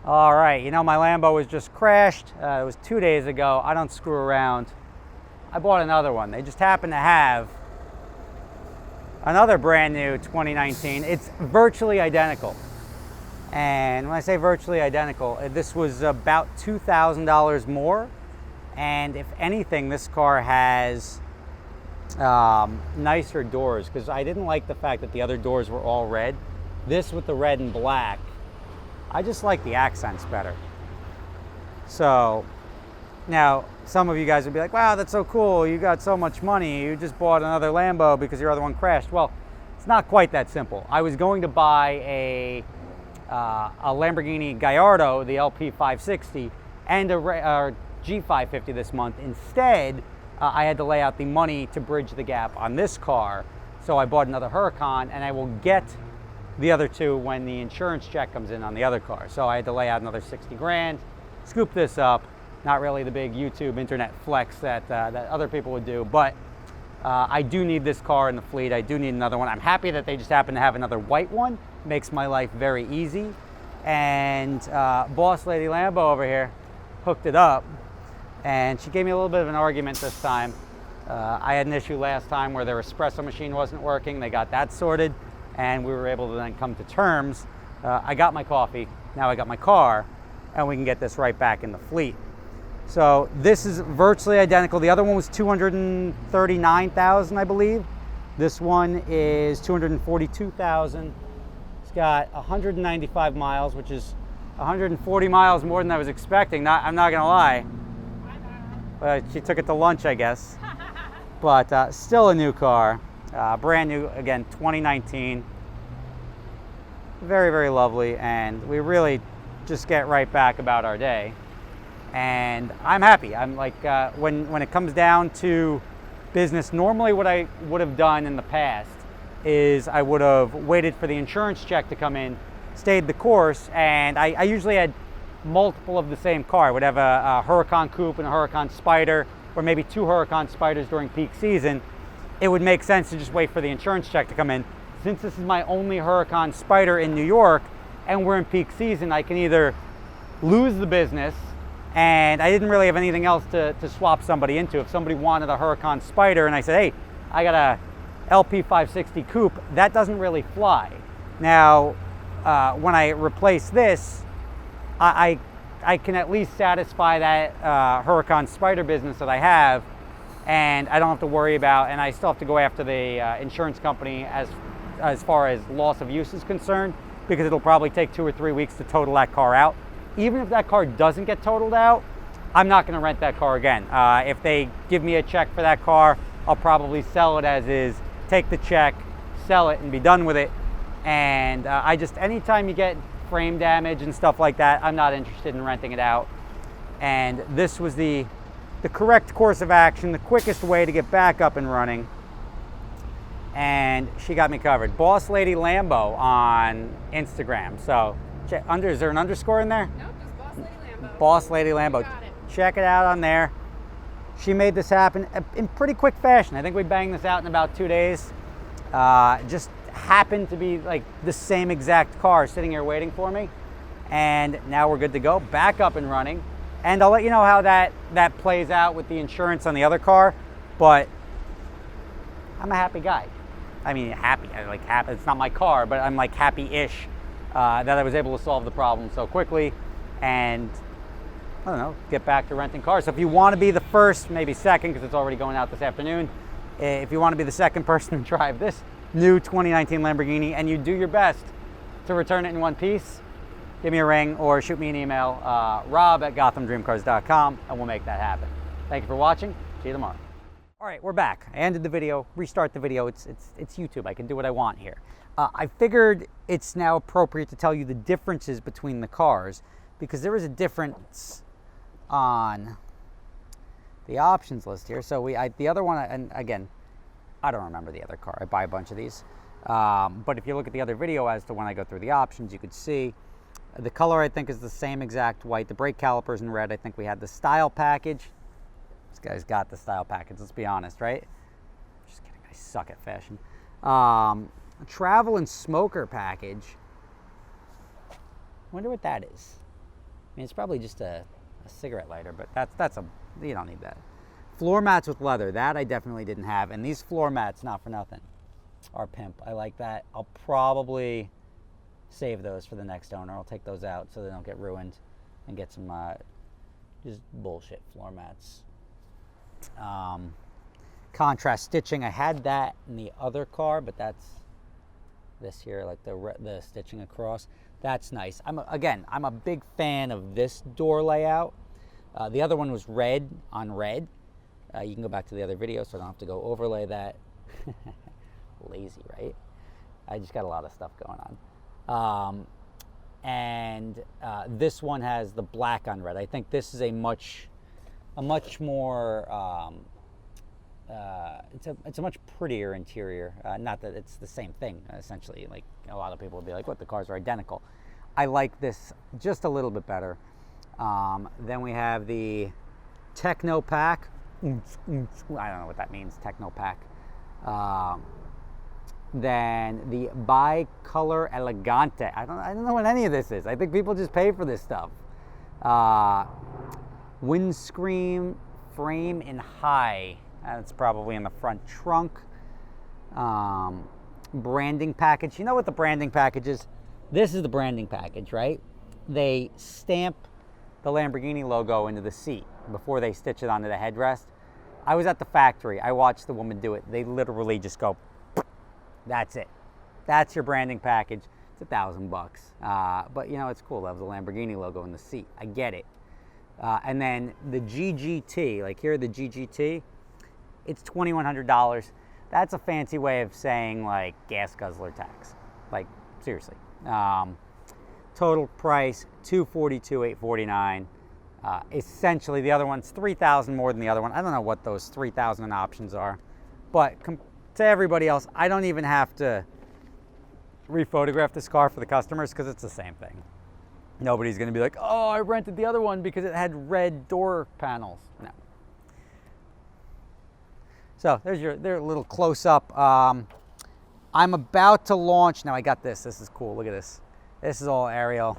All right, you know, my Lambo was just crashed. It was 2 days ago. I don't screw around. I bought another one. They just happen to have another brand new 2019. It's virtually identical. And when I say virtually identical, this was about $2,000 more. And if anything, this car has nicer doors, because I didn't like the fact that the other doors were all red. This with the red and black, I just like the accents better. So now some of you guys would be like, wow, that's so cool, you got so much money, you just bought another Lambo because your other one crashed. Well, it's not quite that simple. I was going to buy a Lamborghini Gallardo, the LP 560, and a G550 this month. Instead, I had to lay out the money to bridge the gap on this car, so I bought another Huracan, and I will get the other two when the insurance check comes in on the other car. So I had to lay out another 60 grand, scoop this up. Not really the big YouTube internet flex that other people would do, but I do need this car in the fleet. I do need another one. I'm happy that they just happen to have another white one. Makes my life very easy. And Boss Lady Lambo over here hooked it up, and she gave me a little bit of an argument this time. I had an issue last time where their espresso machine wasn't working. They got that sorted, and we were able to then come to terms. I got my coffee, now I got my car, and we can get this right back in the fleet. So this is virtually identical. The other one was $239,000, I believe. This one is $242,000. It's got 195 miles, which is 140 miles more than I was expecting. I'm not gonna lie. She took it to lunch, I guess. But still a new car, brand new, again, 2019. Very, very lovely, and we really just get right back about our day. And I'm happy. I'm like, when it comes down to business, normally what I would have done in the past is I would have waited for the insurance check to come in, stayed the course, and I usually had multiple of the same car. I would have a Huracan Coupe and a Huracan Spider, or maybe two Huracan Spiders during peak season. It would make sense to just wait for the insurance check to come in. Since this is my only Huracan Spider in New York, and we're in peak season, I can either lose the business, and I didn't really have anything else to swap somebody into. If somebody wanted a Huracan Spider and I said, hey, I got a LP 560 coupe, that doesn't really fly. Now, when I replace this, I can at least satisfy that Huracan Spider business that I have, and I don't have to worry about, and I still have to go after the insurance company as far as loss of use is concerned, because it'll probably take 2 or 3 weeks to total that car out. Even if that car doesn't get totaled out, I'm not going to rent that car again. If they give me a check for that car, I'll probably sell it as is, take the check, sell it, and be done with it. And anytime you get frame damage and stuff like that, I'm not interested in renting it out. And this was the correct course of action, the quickest way to get back up and running. And she got me covered. Boss Lady Lambo on Instagram. So is there an underscore in there? Nope, just Boss Lady Lambo. Boss Lady Lambo. Got it. Check it out on there. She made this happen in pretty quick fashion. I think we banged this out in about 2 days. Just happened to be like the same exact car sitting here waiting for me. And now we're good to go, back up and running. And I'll let you know how that plays out with the insurance on the other car. But I'm a happy guy. I mean, happy. It's not my car, but I'm like happy-ish that I was able to solve the problem so quickly, and I don't know, get back to renting cars. So if you want to be the first, maybe second, because it's already going out this afternoon, if you want to be the second person to drive this new 2019 Lamborghini and you do your best to return it in one piece, give me a ring or shoot me an email, rob@gothamdreamcars.com, and we'll make that happen. Thank you for watching. See you tomorrow. All right, we're back. I ended the video, restart the video. It's YouTube. I can do what I want here. I figured it's now appropriate to tell you the differences between the cars, because there is a difference on the options list here. So the other one, and again, I don't remember the other car. I buy a bunch of these. But if you look at the other video as to when I go through the options, you could see the color, I think, is the same exact white. The brake calipers in red. I think we had the style package. This guy's got the style package, let's be honest, right? Just kidding, I suck at fashion. Travel and smoker package. Wonder what that is. mean, it's probably just a cigarette lighter, but you don't need that. Floor mats with leather, that I definitely didn't have. And these floor mats, not for nothing, are pimp. I like that. I'll probably save those for the next owner. I'll take those out so they don't get ruined and get some just bullshit floor mats. Contrast stitching, I had that in the other car, but that's this here, like the stitching across. That's nice. I'm a big fan of this door layout. The other one was red on red. You can go back to the other video so I don't have to go overlay that. Lazy, right? I just got a lot of stuff going on. This one has the black on red. I think this is a much more, it's a much prettier interior. Not that it's the same thing, essentially. Like, a lot of people would be like, what, the cars are identical. I like this just a little bit better. Then we have the Techno Pack. I don't know what that means, Techno Pack. Then the Bicolor Elegante. I don't know what any of this is. I think people just pay for this stuff. Windscreen frame in high. That's probably in the front trunk. Branding package. You know what the branding package is? This is the branding package, right? They stamp the Lamborghini logo into the seat before they stitch it onto the headrest. I was at the factory. I watched the woman do it. They literally just go, that's it. That's your branding package. It's $1,000. But you know, it's cool to have the Lamborghini logo in the seat. I get it. And then the GGT, like here, the GGT, it's $2,100. That's a fancy way of saying like gas guzzler tax. Like, seriously. Total price, $242,849. Essentially, the other one's $3,000 more than the other one. I don't know what those $3,000 options are, but to everybody else, I don't even have to rephotograph this car for the customers because it's the same thing. Nobody's going to be like, oh, I rented the other one because it had red door panels. No. So there's their little close-up. I'm about to launch. Now I got this. This is cool. Look at this. This is all Ariel.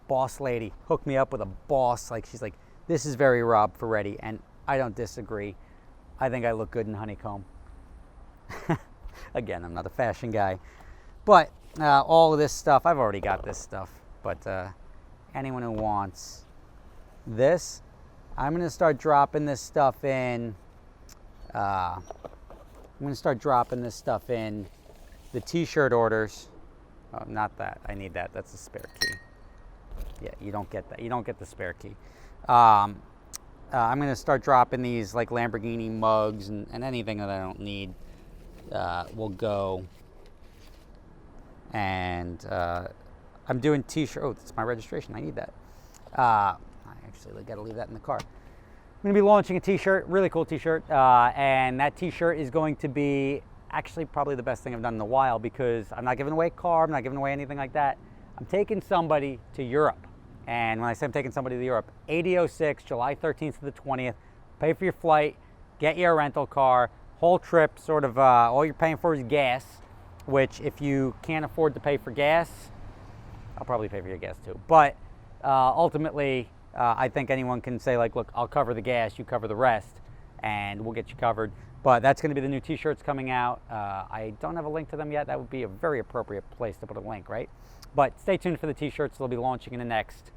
Boss lady hooked me up with a boss. Like, she's like, this is very Rob Ferretti, and I don't disagree. I think I look good in honeycomb. Again, I'm not a fashion guy, but all of this stuff, I've already got this stuff. But anyone who wants this, I'm gonna start dropping this stuff in. I'm gonna start dropping this stuff in the t-shirt orders. Oh, not that. I need that. That's a spare key. Yeah, you don't get that. You don't get the spare key. I'm going to start dropping these like Lamborghini mugs and anything that I don't need will go. And I'm doing t-shirt. Oh, that's my registration. I need that. I actually got to leave that in the car. I'm going to be launching a t-shirt, really cool t-shirt. And that t-shirt is going to be actually probably the best thing I've done in a while because I'm not giving away a car. I'm not giving away anything like that. I'm taking somebody to Europe. And when I say I'm taking somebody to Europe, AD06, July 13th to the 20th, pay for your flight, get you a rental car, whole trip, sort of all you're paying for is gas, which if you can't afford to pay for gas, I'll probably pay for your gas too. But ultimately, I think anyone can say like, look, I'll cover the gas, you cover the rest, and we'll get you covered. But that's going to be the new t-shirts coming out. I don't have a link to them yet. That would be a very appropriate place to put a link, right? But stay tuned for the t-shirts. They'll be launching in the next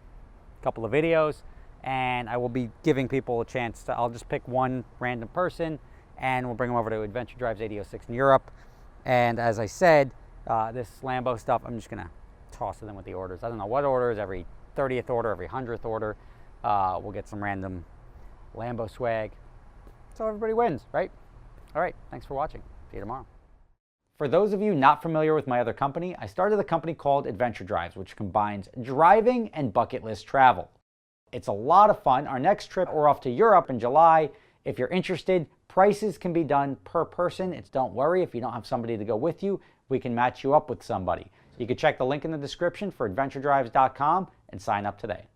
couple of videos, and I will be giving people a chance to, I'll just pick one random person and we'll bring them over to Adventure Drives AD06 in Europe. And as I said, this Lambo stuff, I'm just gonna toss it in with the orders. I don't know what orders, every 30th order, every 100th order, we'll get some random Lambo swag. So everybody wins, right? All right, thanks for watching. See you tomorrow. For those of you not familiar with my other company, I started a company called Adventure Drives, which combines driving and bucket list travel. It's a lot of fun. Our next trip, we're off to Europe in July. If you're interested, prices can be done per person. Don't worry if you don't have somebody to go with you, we can match you up with somebody. You can check the link in the description for adventuredrives.com and sign up today.